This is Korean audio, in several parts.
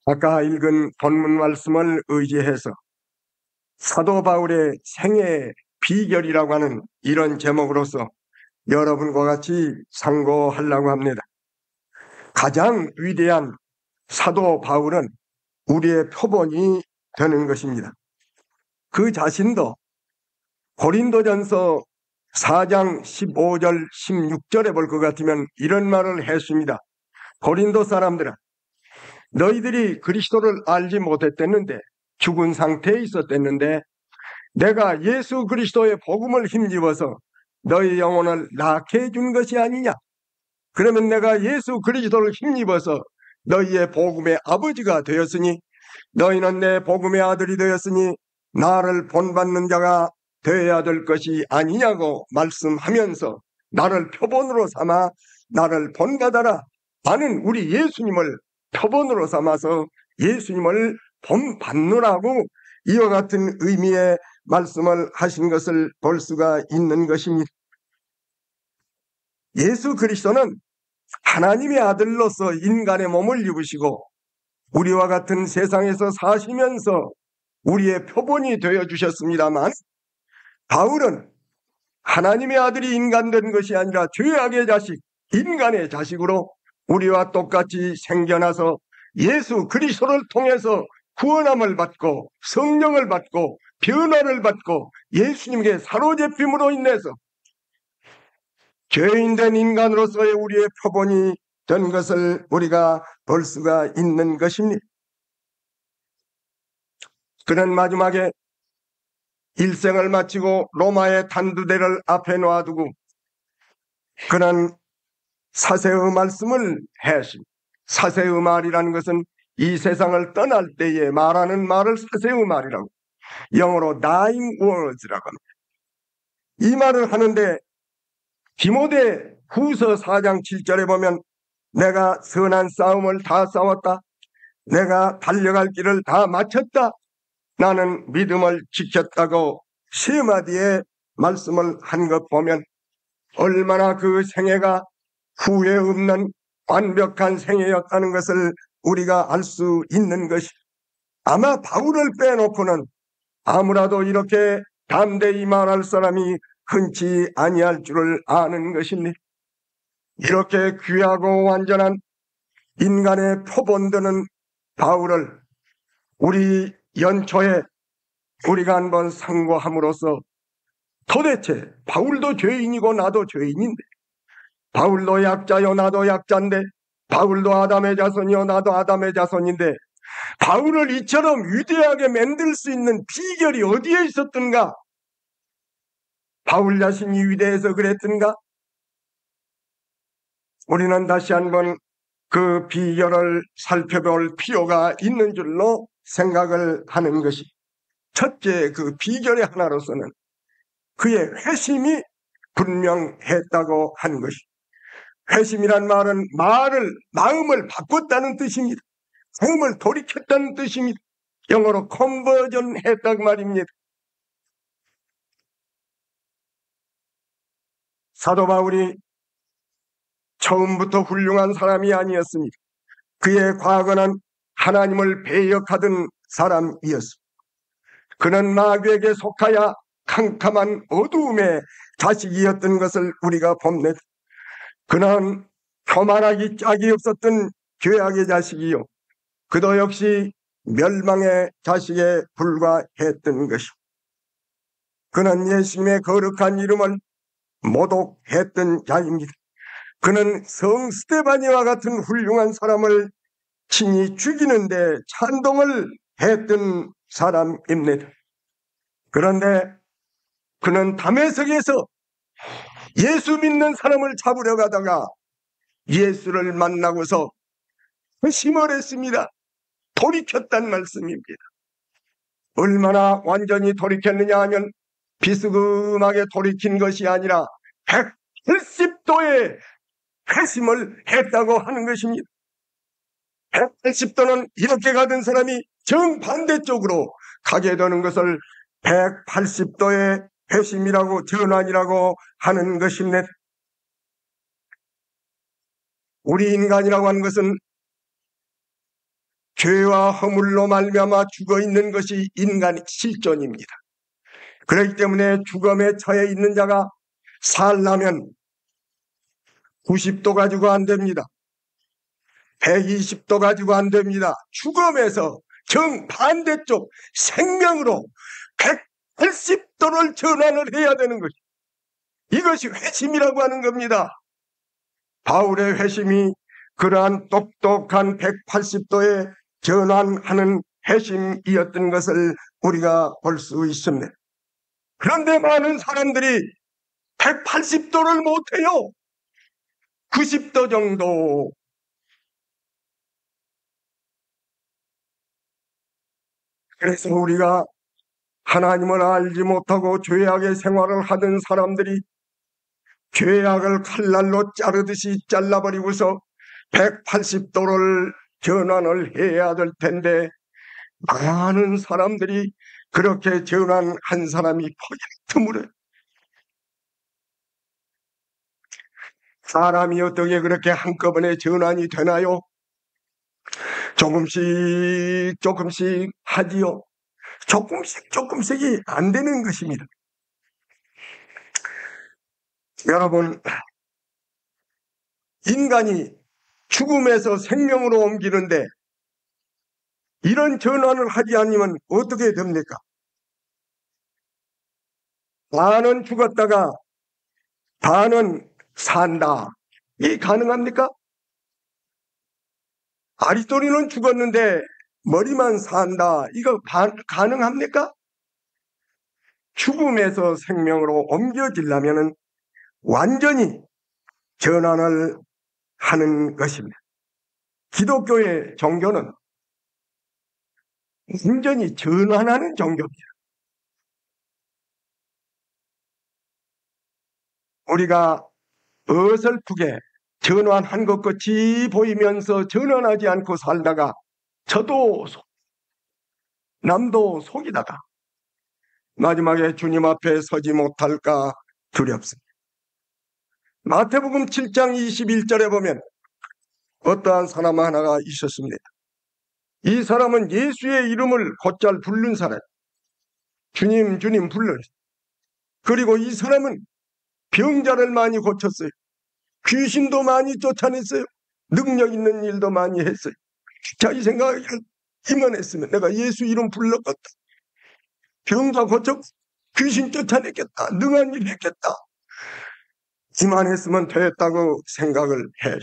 아까 읽은 본문 말씀을 의지해서 사도 바울의 생애의 비결이라고 하는 이런 제목으로서 여러분과 같이 상고하려고 합니다. 가장 위대한 사도 바울은 우리의 표본이 되는 것입니다. 그 자신도 고린도전서 4장 15절 16절에 볼 것 같으면 이런 말을 했습니다. 고린도 사람들아, 너희들이 그리스도를 알지 못했댔는데, 죽은 상태에 있었댔는데 내가 예수 그리스도의 복음을 힘입어서 너희 영혼을 낳게 해준 것이 아니냐? 그러면 내가 예수 그리스도를 힘입어서 너희의 복음의 아버지가 되었으니 너희는 내 복음의 아들이 되었으니 나를 본받는 자가 되어야 될 것이 아니냐고 말씀하면서 나를 표본으로 삼아 나를 본받아라. 나는 우리 예수님을 표본으로 삼아서 예수님을 본받느라고 이와 같은 의미의 말씀을 하신 것을 볼 수가 있는 것입니다. 예수 그리스도는 하나님의 아들로서 인간의 몸을 입으시고 우리와 같은 세상에서 사시면서 우리의 표본이 되어주셨습니다만, 바울은 하나님의 아들이 인간된 것이 아니라 죄악의 자식, 인간의 자식으로 우리와 똑같이 생겨나서 예수 그리스도를 통해서 구원함을 받고 성령을 받고 변화를 받고 예수님께 사로잡힘으로 인해서 죄인된 인간으로서의 우리의 표본이 된 것을 우리가 볼 수가 있는 것입니다. 그는 마지막에 일생을 마치고 로마의 단두대를 앞에 놔두고 그는 사세의 말씀을 했습니다. 사세의 말이라는 것은 이 세상을 떠날 때에 말하는 말을 사세의 말이라고, 영어로 dying words라고 합니다. 이 말을 하는데 디모데 후서 4장 7절에 보면 내가 선한 싸움을 다 싸웠다. 내가 달려갈 길을 다 마쳤다. 나는 믿음을 지켰다고 세 마디의 말씀을 한 것 보면 얼마나 그 생애가 후회 없는 완벽한 생애였다는 것을 우리가 알 수 있는 것이, 아마 바울을 빼놓고는 아무라도 이렇게 담대히 말할 사람이 흔치 아니할 줄을 아는 것입니다. 이렇게 귀하고 완전한 인간의 표본되는 바울을 우리 연초에 우리가 한번 상고함으로써 도대체 바울도 죄인이고 나도 죄인인데, 바울도 약자요 나도 약자인데, 바울도 아담의 자손이요 나도 아담의 자손인데, 바울을 이처럼 위대하게 만들 수 있는 비결이 어디에 있었던가? 바울 자신이 위대해서 그랬던가? 우리는 다시 한번 그 비결을 살펴볼 필요가 있는 줄로 생각을 하는 것이, 첫째 그 비결의 하나로서는 그의 회심이 분명했다고 하는 것이, 회심이란 말은 마음을 바꿨다는 뜻입니다. 마음을 돌이켰다는 뜻입니다. 영어로 컨버전 했다고 말입니다. 사도 바울이 처음부터 훌륭한 사람이 아니었습니다. 그의 과거는 하나님을 배역하던 사람이었습니다. 그는 마귀에게 속하여 캄캄한 어두움의 자식이었던 것을 우리가 봅니다. 그는 교만하기 짝이 없었던 죄악의 자식이요, 그도 역시 멸망의 자식에 불과했던 것이고, 그는 예수님의 거룩한 이름을 모독했던 자입니다. 그는 성 스데반이와 같은 훌륭한 사람을 친히 죽이는데 찬동을 했던 사람입니다. 그런데 그는 담에색에서 예수 믿는 사람을 잡으려 가다가 예수를 만나고서 회심을 했습니다. 돌이켰단 말씀입니다. 얼마나 완전히 돌이켰느냐 하면 비스듬하게 돌이킨 것이 아니라 180도의 회심을 했다고 하는 것입니다. 180도는 이렇게 가던 사람이 정반대쪽으로 가게 되는 것을 180도의 회심이라고, 전환이라고 하는 것입니다. 우리 인간이라고 하는 것은 죄와 허물로 말미암아 죽어 있는 것이 인간의 실존입니다. 그렇기 때문에 죽음에 처해 있는 자가 살려면 90도 가지고 안 됩니다. 120도 가지고 안 됩니다. 죽음에서 정반대쪽 생명으로 180도를 전환을 해야 되는 것이, 이것이 회심이라고 하는 겁니다. 바울의 회심이 그러한 똑똑한 180도의 전환하는 회심이었던 것을 우리가 볼 수 있습니다. 그런데 많은 사람들이 180도를 못해요. 90도 정도. 그래서 우리가 하나님을 알지 못하고 죄악의 생활을 하던 사람들이 죄악을 칼날로 자르듯이 잘라버리고서 180도를 전환을 해야 될 텐데, 많은 사람들이 그렇게 전환한 사람이 거의 드물어요. 사람이 어떻게 그렇게 한꺼번에 전환이 되나요? 조금씩 하지요. 조금씩이 안 되는 것입니다. 여러분, 인간이 죽음에서 생명으로 옮기는데 이런 전환을 하지 않으면 어떻게 됩니까? 반은 죽었다가 반은 산다. 이게 가능합니까? 아리스토텔레스는 죽었는데 머리만 산다. 이거 가능합니까? 죽음에서 생명으로 옮겨지려면 완전히 전환을 하는 것입니다. 기독교의 종교는 완전히 전환하는 종교입니다. 우리가 어설프게 전환한 것 같이 보이면서 전환하지 않고 살다가 저도 남도 속이다가 마지막에 주님 앞에 서지 못할까 두렵습니다. 마태복음 7장 21절에 보면 어떠한 사람 하나가 있었습니다. 이 사람은 예수의 이름을 곧잘 부른 사람, 주님 불렀어요. 그리고 이 사람은 병자를 많이 고쳤어요. 귀신도 많이 쫓아냈어요. 능력 있는 일도 많이 했어요. 자기 생각에 이만 했으면 내가 예수 이름 불렀겠다, 병자 고쳤고 귀신 쫓아냈겠다, 능한 일 했겠다, 이만했으면 됐다고 생각을 해.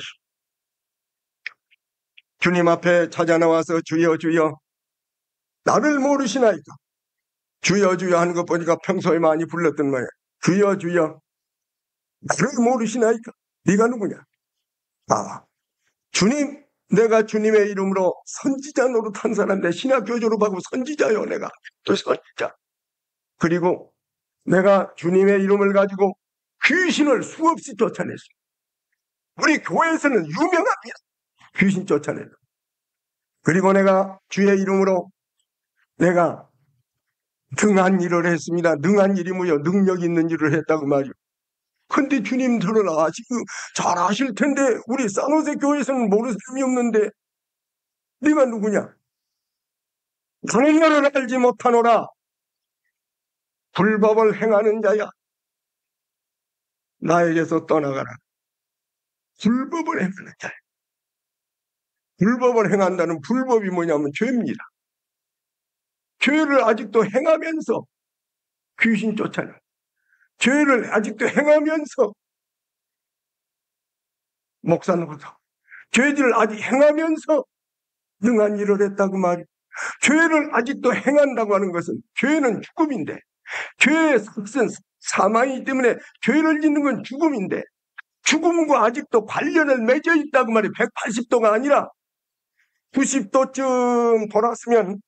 주님 앞에 찾아 나와서 주여 주여 나를 모르시나이까? 주여 주여 하는 것 보니까 평소에 많이 불렀던 말이야. 주여 주여 나를 모르시나이까? 네가 누구냐? 주님, 내가 주님의 이름으로 선지자 노릇한 사람인데 신학교 졸업하고 선지자요. 내가 또 선지자. 그리고 내가 주님의 이름을 가지고 귀신을 수없이 쫓아냈어요. 우리 교회에서는 유명합니다. 귀신 쫓아내는. 그리고 내가 주의 이름으로 내가 능한 일을 했습니다. 능한 일이 뭐요? 능력 있는 일을 했다고 말이요. 근데 주님 저를 잘 아실 텐데 우리 산호세 교회에서는 모르는 사람이 없는데 네가 누구냐? 나는 너를 알지 못하노라. 불법을 행하는 자야. 나에게서 떠나가라. 불법을 행하는 자야. 불법을 행한다는 불법이 뭐냐면 죄입니다. 죄를 아직도 행하면서 귀신 쫓아내. 죄를 아직도 행하면서 목사 노릇하고, 죄를 아직 행하면서 능한 일을 했다고 말이야. 죄를 아직도 행한다고 하는 것은, 죄는 죽음인데, 죄의 삭은 사망이기 때문에 죄를 짓는 건 죽음인데, 죽음과 아직도 관련을 맺어 있다고 말이야. 180도가 아니라 90도쯤 돌았으면,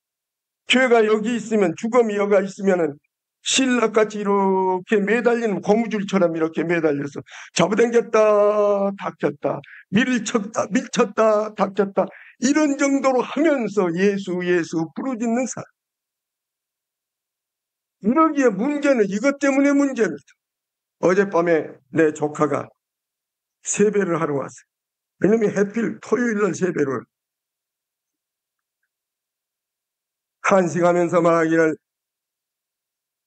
죄가 여기 있으면, 죽음이 여기가 있으면은 신락같이 이렇게 매달리는 고무줄처럼 이렇게 매달려서 잡아당겼다 닥쳤다, 밀쳤다 닥쳤다, 이런 정도로 하면서 예수 부르짖는 사람. 이러기에 문제는 이것 때문에 문제입니다. 어젯밤에 내 조카가 세배를 하러 왔어요. 왜냐면 해필 토요일날 세배를. 탄식하면서 말하기를,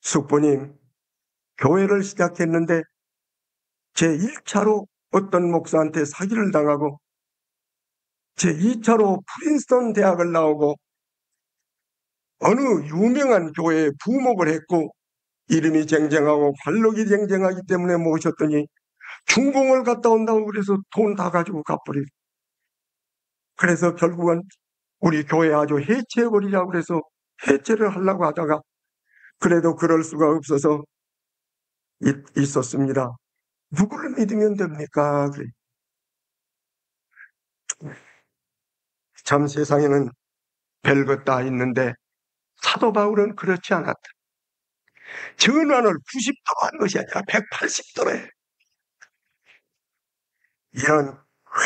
숙부님, 교회를 시작했는데 제 1차로 어떤 목사한테 사기를 당하고 제 2차로 프린스턴 대학을 나오고 어느 유명한 교회에 부목을 했고 이름이 쟁쟁하고 관록이 쟁쟁하기 때문에 모셨더니 중공을 갔다 온다고 그래서 돈 다 가지고 갚으리. 그래서 결국은 우리 교회 아주 해체해버리자고 그래서 해체를 하려고 하다가 그래도 그럴 수가 없어서 있었습니다. 누구를 믿으면 됩니까? 그래. 참 세상에는 별것 다 있는데 사도 바울은 그렇지 않았다. 전환을 90도로 한 것이 아니라 180도로 해. 이런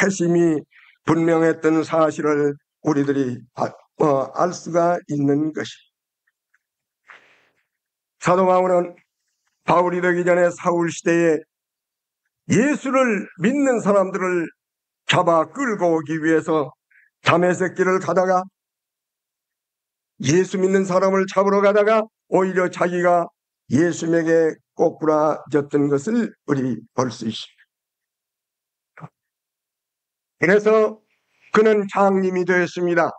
회심이 분명했던 사실을 우리들이 알 수가 있는 것이. 사도 바울은 바울이 되기 전에 사울 시대에 예수를 믿는 사람들을 잡아 끌고 오기 위해서 다메섹 길을 가다가 예수 믿는 사람을 잡으러 가다가 오히려 자기가 예수님에게 꼬꾸라졌던 것을 우리 볼 수 있습니다. 그래서 그는 장님이 되었습니다.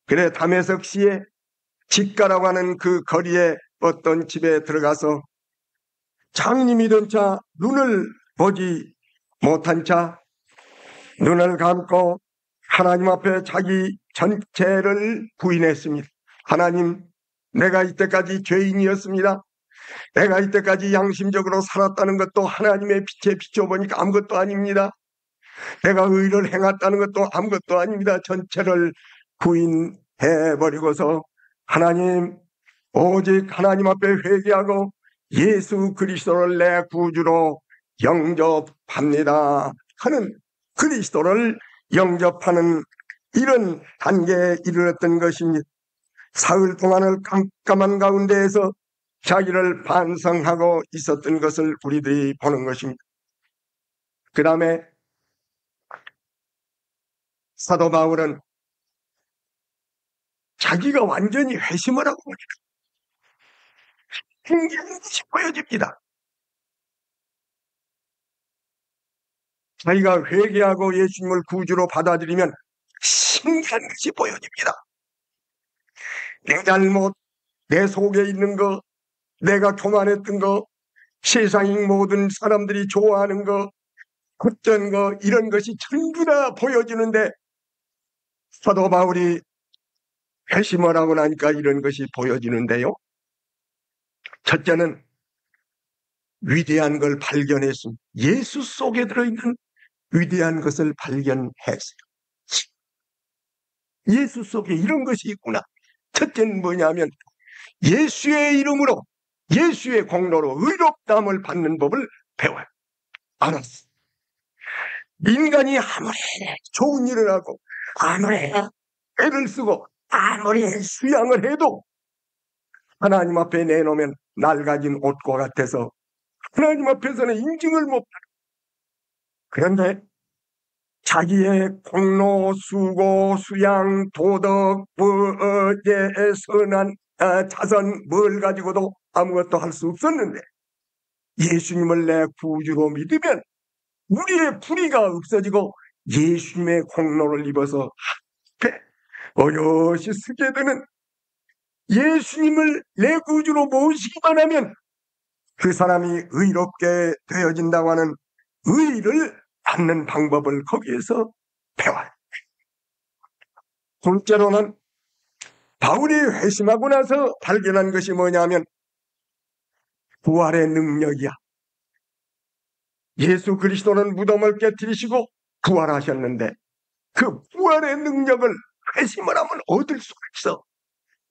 그래 다메섹시에 집가라고 하는 그 거리에 어떤 집에 들어가서 장님이 된 자 눈을 보지 못한 자 눈을 감고 하나님 앞에 자기 전체를 부인했습니다. 하나님, 내가 이때까지 죄인이었습니다. 내가 이때까지 양심적으로 살았다는 것도 하나님의 빛에 비춰보니까 아무것도 아닙니다. 내가 의를 행했다는 것도 아무것도 아닙니다. 전체를 부인해버리고서 하나님, 오직 하나님 앞에 회개하고 예수 그리스도를 내 구주로 영접합니다 하는, 그리스도를 영접하는 이런 단계에 이르렀던 것입니다. 사흘 동안을 깜깜한 가운데에서 자기를 반성하고 있었던 것을 우리들이 보는 것입니다. 그 다음에 사도 바울은 자기가 완전히 회심을 하고 신기한 것이 보여집니다. 자기가 회개하고 예수님을 구주로 받아들이면 신기한 것이 보여집니다. 내 잘못, 내 속에 있는 거, 내가 교만했던 거, 세상의 모든 사람들이 좋아하는 거, 어떤 거, 이런 것이 전부 다 보여지는데 사도 바울이 회심을 하고 나니까 이런 것이 보여지는데요. 첫째는 위대한 걸 발견했습니다. 예수 속에 들어있는 위대한 것을 발견했어요. 예수 속에 이런 것이 있구나. 첫째는 뭐냐면 예수의 이름으로, 예수의 공로로 의롭다함을 받는 법을 배워요. 알았어. 인간이 아무리 좋은 일을 하고 아무리 애를 쓰고 아무리 수양을 해도 하나님 앞에 내놓으면 낡아진 옷과 같아서 하나님 앞에서는 인증을 못하고, 그런데 자기의 공로, 수고, 수양, 도덕, 선한 자선 뭘 가지고도 아무것도 할 수 없었는데 예수님을 내 구주로 믿으면 우리의 불의가 없어지고 예수님의 공로를 입어서 앞에 어여시 서게 되는, 예수님을 내 구주로 모시기만 하면 그 사람이 의롭게 되어진다고 하는 의를 받는 방법을 거기에서 배워요. 둘째로는 바울이 회심하고 나서 발견한 것이 뭐냐면 부활의 능력이야. 예수 그리스도는 무덤을 깨뜨리시고 부활하셨는데 그 부활의 능력을 회심을 하면 얻을 수가 있어.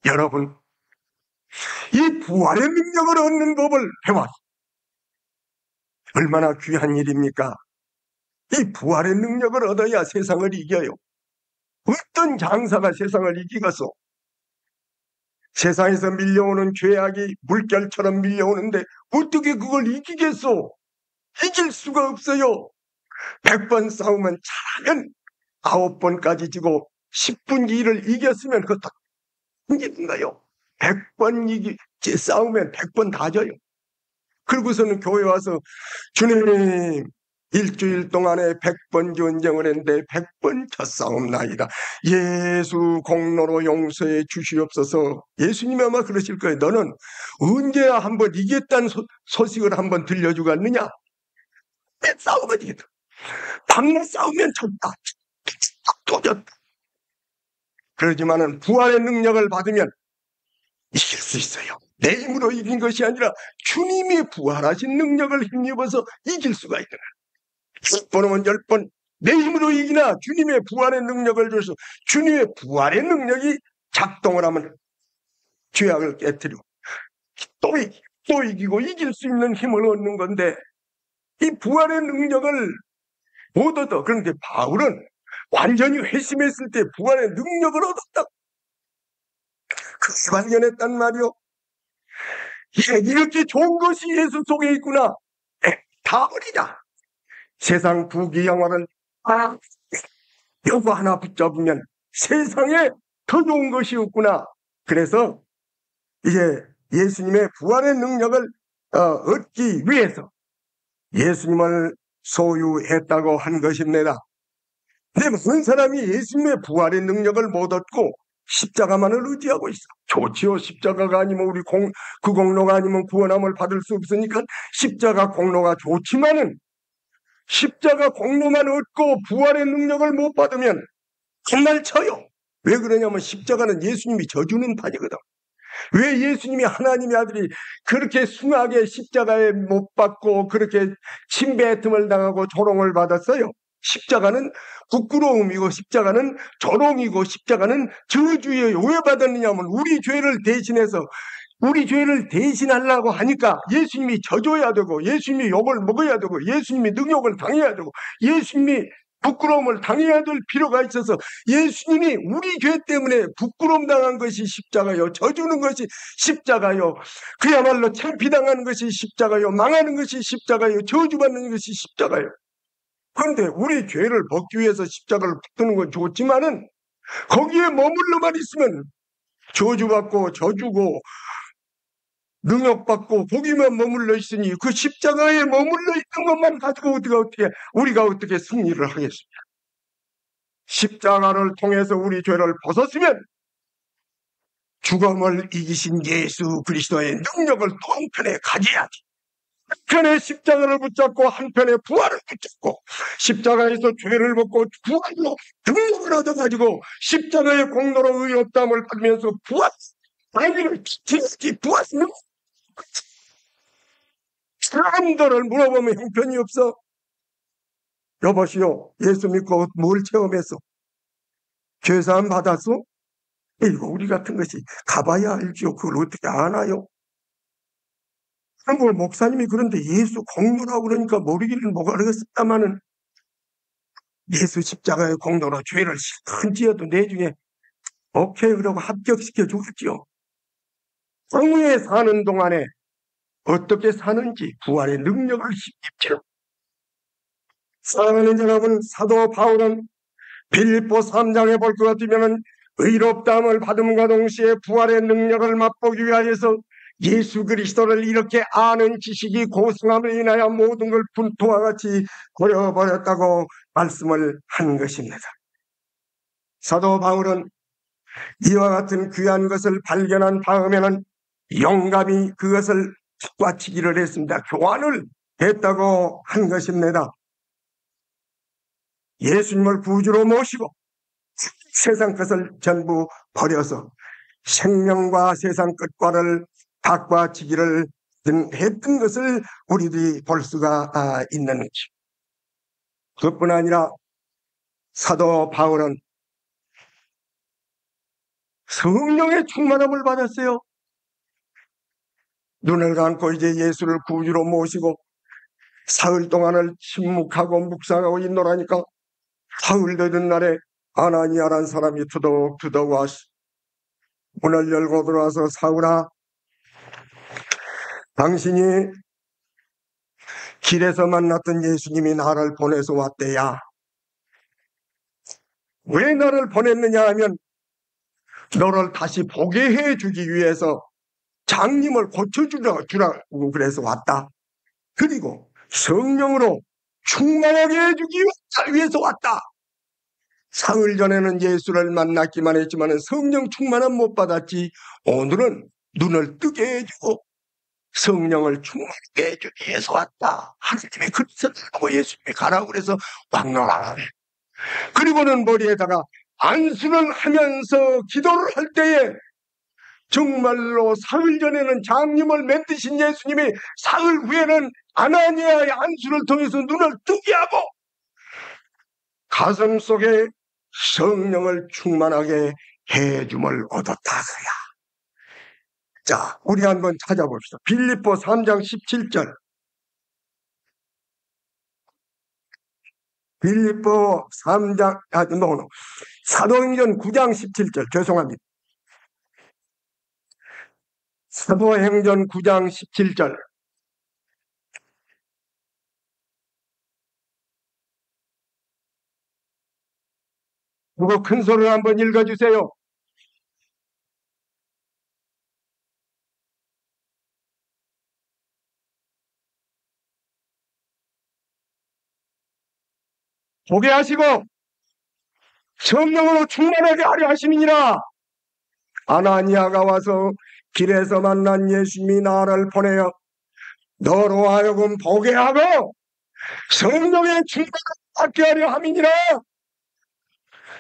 여러분, 이 부활의 능력을 얻는 법을 배웠어. 얼마나 귀한 일입니까? 이 부활의 능력을 얻어야 세상을 이겨요. 어떤 장사가 세상을 이기겠어? 세상에서 밀려오는 죄악이 물결처럼 밀려오는데 어떻게 그걸 이기겠어? 이길 수가 없어요. 100번 싸우면 잘하면 9번까지 지고 10분기 일을 이겼으면 그것도 이기는가요? 100번 싸우면 100번 다 져요. 그러고서는 교회 와서 주님, 일주일 동안에 100번 전쟁을 했는데 100번 졌사옵나이다. 예수 공로로 용서해 주시옵소서. 예수님이 아마 그러실 거예요. 너는 언제야 한번 이겼다는 소식을 한번 들려주겠느냐? 싸우면 이겼다. 밤낮 싸우면 졌다. 또 졌다. 그러지만은 부활의 능력을 받으면 이길 수 있어요. 내 힘으로 이긴 것이 아니라 주님이 부활하신 능력을 힘입어서 이길 수가 있다. 10번 오면 10번 내 힘으로 이기나 주님의 부활의 능력을 줘서 주님의 부활의 능력이 작동을 하면 죄악을 깨뜨리고 또 이기고 이길 수 있는 힘을 얻는 건데 이 부활의 능력을 못 얻어. 그런데 바울은 완전히 회심했을 때 부활의 능력을 얻었다. 그렇게 발견했단 말이요. 이렇게 좋은 것이 예수 속에 있구나. 다 버리자. 세상 부귀영화를 요거 하나 붙잡으면 세상에 더 좋은 것이 없구나. 그래서 이제 예수님의 부활의 능력을 얻기 위해서 예수님을 소유했다고 한 것입니다. 근데 무슨 사람이 예수님의 부활의 능력을 못 얻고 십자가만을 의지하고 있어. 좋지요. 십자가가 아니면 그 공로가 아니면 구원함을 받을 수 없으니까 십자가 공로가 좋지만은 십자가 공로만 얻고 부활의 능력을 못 받으면 정말 쳐요. 왜 그러냐면 십자가는 예수님이 져주는 판이거든. 왜 예수님이 하나님의 아들이 그렇게 숭하게 십자가에 못 박고 그렇게 침뱉음을 당하고 조롱을 받았어요? 십자가는 부끄러움이고 십자가는 조롱이고 십자가는 저주예요. 왜 받았느냐면 우리 죄를 대신하려고 하니까 예수님이 져줘야 되고 예수님이 욕을 먹어야 되고 예수님이 능욕을 당해야 되고 예수님이 부끄러움을 당해야 될 필요가 있어서 예수님이 우리 죄 때문에 부끄러움 당한 것이 십자가요. 져주는 것이 십자가요. 그야말로 창피당하는 것이 십자가요. 망하는 것이 십자가요. 저주받는 것이 십자가요. 그런데 우리 죄를 벗기 위해서 십자가를 붙드는 건 좋지만은 거기에 머물러만 있으면 저주받고 저주고 능력받고 거기만 머물러 있으니 그 십자가에 머물러 있는 것만 가지고 우리가 어떻게 승리를 하겠습니까? 십자가를 통해서 우리 죄를 벗었으면 죽음을 이기신 예수 그리스도의 능력을 또 한편에 가져야지. 한편에 십자가를 붙잡고 한편에 부활을 붙잡고 십자가에서 죄를 벗고 부활로 능력을 얻어가지고 십자가의 공로로 의롭다함을 받으면서 부활을 부활을 사람들을 물어보면 형편이 없어. 여보시오, 예수 믿고 뭘 체험했어? 죄사함 받았어? 이거 우리 같은 것이 가봐야 알지요. 그걸 어떻게 아나요? 그런 목사님이 그런데 예수 공로라고 그러니까 모르기는 모르겠습니다만은 예수 십자가의 공로로 죄를 실컷 지어도 나중에 오케이 그러고 합격시켜 주겠지요. 성에 사는 동안에 어떻게 사는지 부활의 능력을 힘입죠. 사랑하는 여러분, 사도 바울은 빌립보 3장에 볼 것 같으면 의롭다함을 받음과 동시에 부활의 능력을 맛보기 위하여서 예수 그리스도를 이렇게 아는 지식이 고승함을 인하여 모든 걸 분토와 같이 버려버렸다고 말씀을 한 것입니다. 사도 바울은 이와 같은 귀한 것을 발견한 다음에는 용감히 그것을 뒷받치기를 했습니다. 교환을 했다고 한 것입니다. 예수님을 구주로 모시고 세상 것을 전부 버려서 생명과 세상 끝과를 바꿔치기를 했던 것을 우리들이 볼 수가 있는 것입니다. 그뿐 아니라 사도 바울은 성령의 충만함을 받았어요. 눈을 감고 이제 예수를 구주로 모시고 사흘 동안을 침묵하고 묵상하고 있노라니까 사흘 되던 날에 아나니아란 사람이 투덕투덕 와서 문을 열고 들어와서 사울아, 당신이 길에서 만났던 예수님이 나를 보내서 왔대야. 왜 나를 보냈느냐 하면 너를 다시 보게 해주기 위해서 장님을 고쳐주라고 그래서 왔다. 그리고 성령으로 충만하게 해주기 위해서 왔다. 사흘 전에는 예수를 만났기만 했지만 성령 충만은 못 받았지. 오늘은 눈을 뜨게 해주고 성령을 충만하게 해주기 위해서 왔다. 하나님의 그릇을 예수님이 가라고 그래서 왕노라. 그리고는 머리에다가 안수를 하면서 기도를 할 때에 정말로 사흘 전에는 장님을 만드신 예수님이 사흘 후에는 아나니아의 안수를 통해서 눈을 뜨게 하고 가슴 속에 성령을 충만하게 해줌을 얻었다. 자, 우리 한번 찾아봅시다. 빌립보 3장 17절. 빌립보 3장, 사도행전 9장 17절. 죄송합니다. 사도행전 9장 17절. 그거 큰 소리로 한번 읽어주세요. 보게 하시고 성령으로 충만하게 하려 하심이니라. 아나니아가 와서 길에서 만난 예수님이 나를 보내어 너로 하여금 보게 하고 성령의 충만을 받게 하려 함이니라.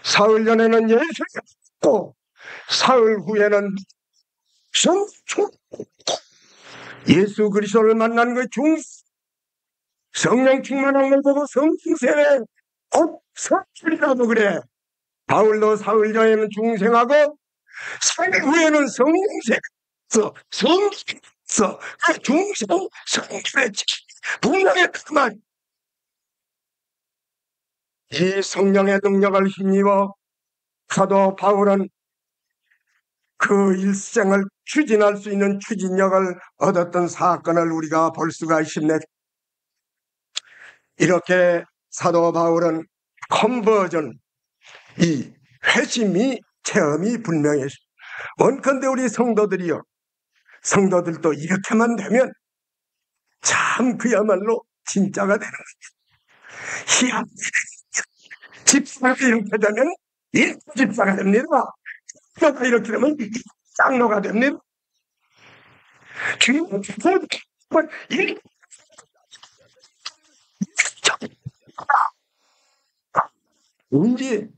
사흘 전에는 예수를 믿고 사흘 후에는 예수 그리스도를 만난 그 성령 충만한 걸 보고 성충세에 성출이라도 그래. 바울도 사흘 전에는 중생하고 사흘 후에는 성충세에서 성충에서 그 중생 성출의 분명했더만 이 성령의 능력을 힘입어 사도 바울은 그 일생을 추진할 수 있는 추진력을 얻었던 사건을 우리가 볼 수가 있습니다. 이렇게 사도 바울은 컨버전, 이 회심이 체험이 분명했습니다. 원컨대 우리 성도들도 이렇게만 되면 참 그야말로 진짜가 되는 거죠. 희한해. 집사가 이렇게 되면 집사가 됩니다. 집사가 이렇게 되면 장로가 됩니다. 주님, 언제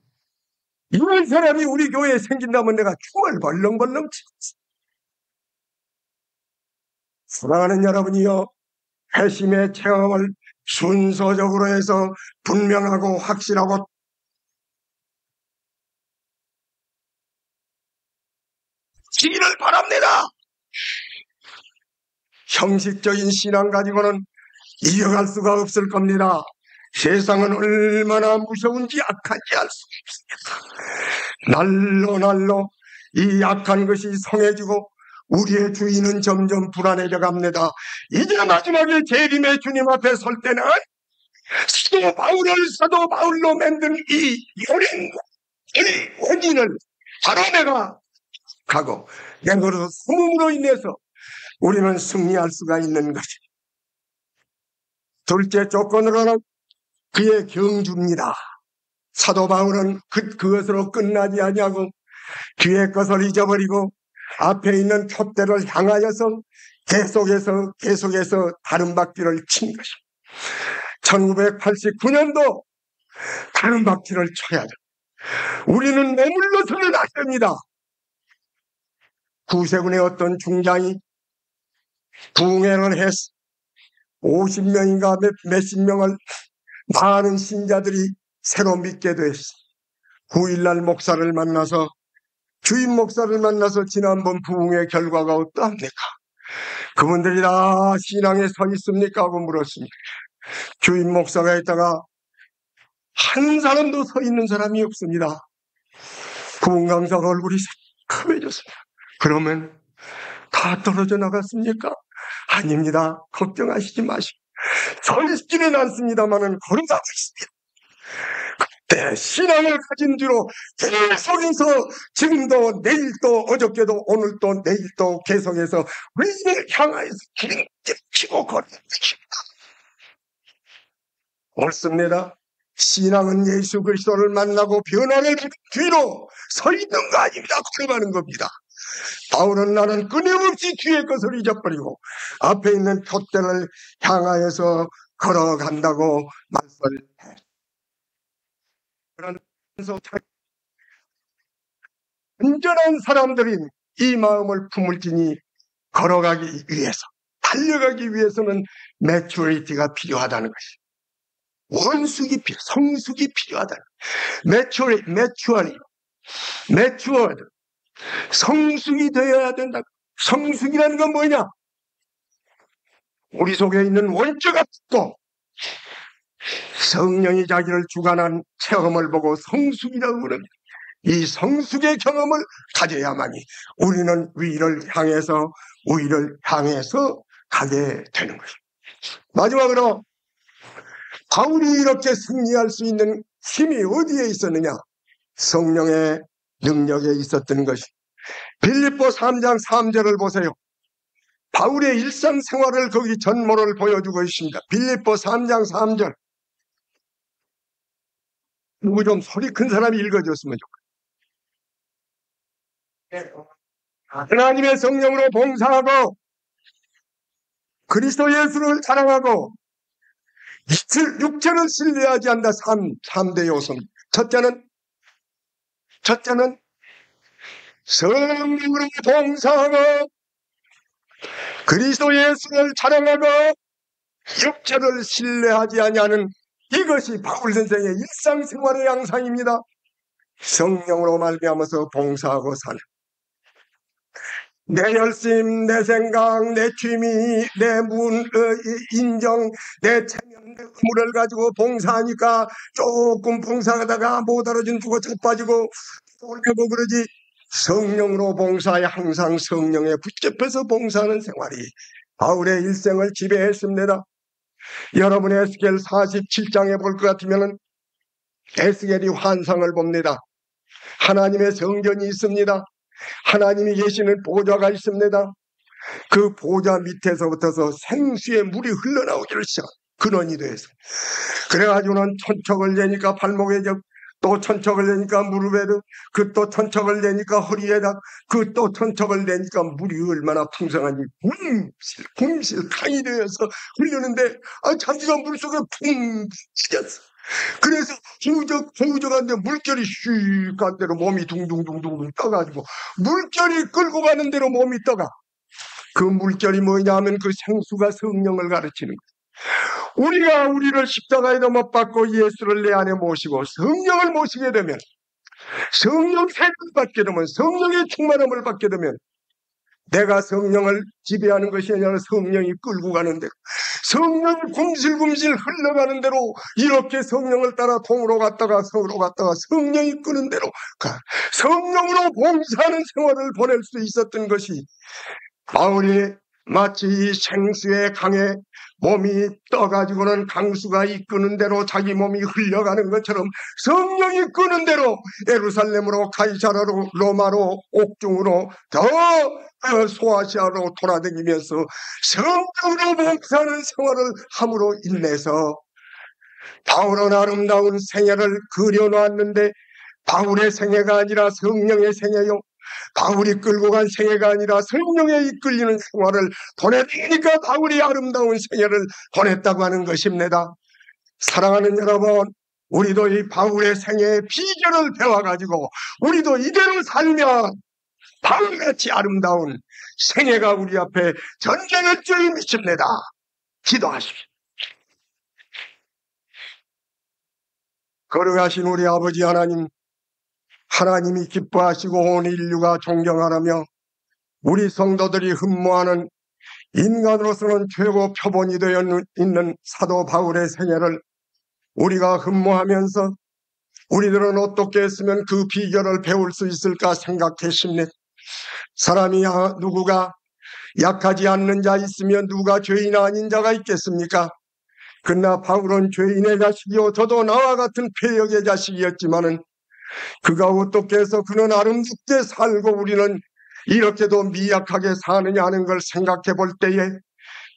이런 사람이 우리 교회에 생긴다면 내가 춤을 벌렁벌렁 치겠어. 사랑하는 여러분이요, 회심의 체험을 순서적으로 해서 분명하고 확실하고 지기를 바랍니다. 형식적인 신앙 가지고는 이어갈 수가 없을 겁니다. 세상은 얼마나 무서운지 악한지 알 수 없습니다. 날로 이 악한 것이 성해지고 우리의 주인은 점점 불안해져 갑니다. 이제 마지막에 재림의 주님 앞에 설 때는 사도 바울로 만든 이 요린 원인을 바로 내가 가고 내가로 숨음으로 인해서 우리는 승리할 수가 있는 것입니다. 둘째 조건으로는 그의 경주입니다. 사도 바울은 그것으로 끝나지 아니하고 뒤의 것을 잊어버리고 앞에 있는 푯대를 향하여서 계속해서 다른 바퀴를 친 것입니다. 1989년도 다른 바퀴를 쳐야죠. 우리는 머물러서는 안 됩니다. 구세군의 어떤 중장이 부흥회를 해서 50명인가 몇십 명을 많은 신자들이 새로 믿게 됐어. 9일날 목사를 만나서 주임 목사를 만나서 지난번 부흥회 결과가 어떠합니까? 그분들이 다 신앙에 서 있습니까? 하고 물었습니다. 주임 목사가 있다가 한 사람도 서 있는 사람이 없습니다. 부흥 강사가 얼굴이 새카매졌습니다. 그러면 다 떨어져 나갔습니까? 아닙니다. 걱정하시지 마시고 서 있지는 않습니다만은 걸어가고 있습니다. 그때 신앙을 가진 뒤로 계속해서 지금도 내일도 어저께도 오늘도 내일도 계속해서 위를 향하여서 기름지고 걸어갑니다. 옳습니다. 신앙은 예수 그리스도를 만나고 변화를 받은 뒤로 서 있는 거 아닙니다. 걸어가는 겁니다. 바울은 나는 끊임없이 뒤의 것을 잊어버리고 앞에 있는 표대를 향하여서 걸어간다고 말씀을 해. 그러면서 온전한 사람들인 이 마음을 품을지니 걸어가기 위해서, 달려가기 위해서는 매추리티가 필요하다는 것이, 원숙이 성숙이 필요하다는, 매추어드, 성숙이 되어야 된다. 성숙이라는 건 뭐냐? 우리 속에 있는 원죄가 또 성령이 자기를 주관한 체험을 보고 성숙이라고 그럽니다. 이 성숙의 경험을 가져야만이 우리는 위를 향해서 가게 되는 것입니다. 마지막으로 바울이 이렇게 승리할 수 있는 힘이 어디에 있었느냐? 성령의 능력에 있었던 것이. 빌립보 3장 3절을 보세요. 바울의 일상생활을 거기 전모를 보여주고 있습니다. 빌립보 3장 3절. 누구 좀 소리 큰 사람이 읽어줬으면 좋겠어요. 하나님의 성령으로 봉사하고 그리스도 예수를 자랑하고 육체를 신뢰하지 않는다. 3대 요소입니다. 첫째는 성령으로 봉사하고 그리스도 예수를 자랑하고 육체를 신뢰하지 아니하는, 이것이 바울 선생의 일상생활의 양상입니다. 성령으로 말미암아서 봉사하고 사는, 내 열심, 내 생각, 내 취미, 내 인정, 내 체면, 내 의무를 가지고 봉사하니까 조금 봉사하다가 못 알아준 두고 자빠지고 돌려고 그러지. 성령으로 봉사에 항상 성령에 붙잡혀서 봉사하는 생활이 바울의 일생을 지배했습니다. 여러분 에스겔 47장에 볼 것 같으면 에스겔이 환상을 봅니다. 하나님의 성전이 있습니다. 하나님이 계시는 보좌가 있습니다. 그 보좌 밑에서부터서 생수의 물이 흘러나오기를 시작. 근원이 돼서. 그래가지고는 천척을 내니까 발목에 또 천척을 내니까 무릎에도, 그 또 천척을 내니까 허리에다, 그 또 천척을 내니까 물이 얼마나 풍성한지 kum실 강이 되어서 흐르는데 자기가 물속에 푹 찢었어. 그래서 허우적한데 물결이 슉 간 대로 몸이 둥둥둥둥 떠가지고 물결이 끌고 가는 대로 몸이 떠가. 그 물결이 뭐냐 하면 그 생수가 성령을 가르치는 거예요. 우리가 우리를 십자가에 못 박고 예수를 내 안에 모시고 성령을 모시게 되면, 성령 세례를 받게 되면, 성령의 충만함을 받게 되면 내가 성령을 지배하는 것이 아니라 성령이 끌고 가는 대로, 성령이 굼실굼실 흘러가는 대로 이렇게 성령을 따라 동으로 갔다가 서로 갔다가 성령이 끄는 대로 성령으로 봉사하는 생활을 보낼 수 있었던 것이, 바울이 마치 이 생수의 강에 몸이 떠가지고는 강수가 이끄는 대로 자기 몸이 흘러가는 것처럼 성령이 끄는 대로 예루살렘으로, 가이사라로, 로마로, 옥중으로, 더 소아시아로 돌아다니면서 성령으로 봉사하는 생활을 함으로 인해서 바울은 아름다운 생애를 그려놓았는데, 바울의 생애가 아니라 성령의 생애요, 바울이 끌고 간 생애가 아니라 성령에 이끌리는 생활을 보내니까 바울이 아름다운 생애를 보냈다고 하는 것입니다. 사랑하는 여러분, 우리도 이 바울의 생애의 비결을 배워가지고 우리도 이대로 살면 바울같이 아름다운 생애가 우리 앞에 전쟁할 줄 믿습니다. 기도하십시오. 걸어가신 우리 아버지 하나님, 하나님이 기뻐하시고 온 인류가 존경하라며 우리 성도들이 흠모하는 인간으로서는 최고 표본이 되어 있는 사도 바울의 생애를 우리가 흠모하면서 우리들은 어떻게 했으면 그 비결을 배울 수 있을까 생각했습니다. 사람이 누구가 약하지 않는 자 있으면 누가 죄인 아닌 자가 있겠습니까? 그러나 바울은 죄인의 자식이요 저도 나와 같은 폐역의 자식이었지만은 그가 어떻게 해서 그는 아름답게 살고 우리는 이렇게도 미약하게 사느냐 하는 걸 생각해 볼 때에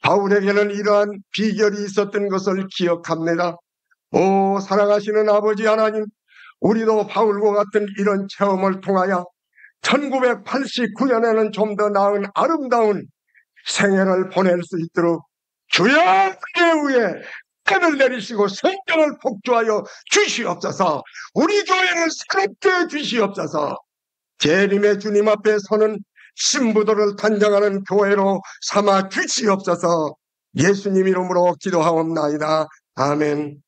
바울에게는 이러한 비결이 있었던 것을 기억합니다. 오 사랑하시는 아버지 하나님, 우리도 바울과 같은 이런 체험을 통하여 1989년에는 좀 더 나은 아름다운 생애를 보낼 수 있도록 주여 우리의 위에 끈을 내리시고 성경을 폭주하여 주시옵소서. 우리 교회를 새롭게 해 주시옵소서. 재림의 주님 앞에 서는 신부들을 단장하는 교회로 삼아 주시옵소서. 예수님 이름으로 기도하옵나이다. 아멘.